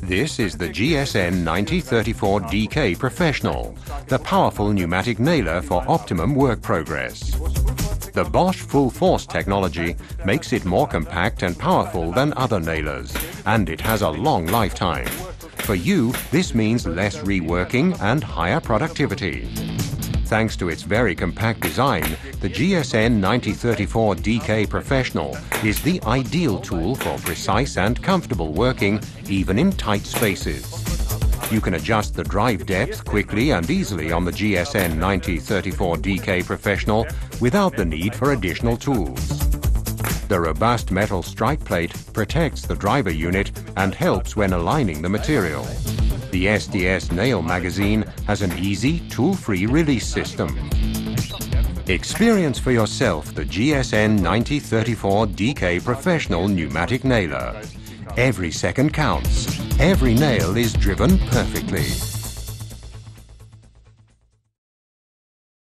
This is the GSN 9034DK Professional, the powerful pneumatic nailer for optimum work progress. The Bosch Full Force technology makes it more compact and powerful than other nailers, and it has a long lifetime. For you, this means less reworking and higher productivity. Thanks to its very compact design, the GSN 9034DK Professional is the ideal tool for precise and comfortable working, even in tight spaces. You can adjust the drive depth quickly and easily on the GSN 9034DK Professional without the need for additional tools. The robust metal strike plate protects the driver unit and helps when aligning the material. The SDS nail magazine has an easy, tool-free release system. Experience for yourself the GSN 9034DK Professional Pneumatic Nailer. Every second counts. Every nail is driven perfectly.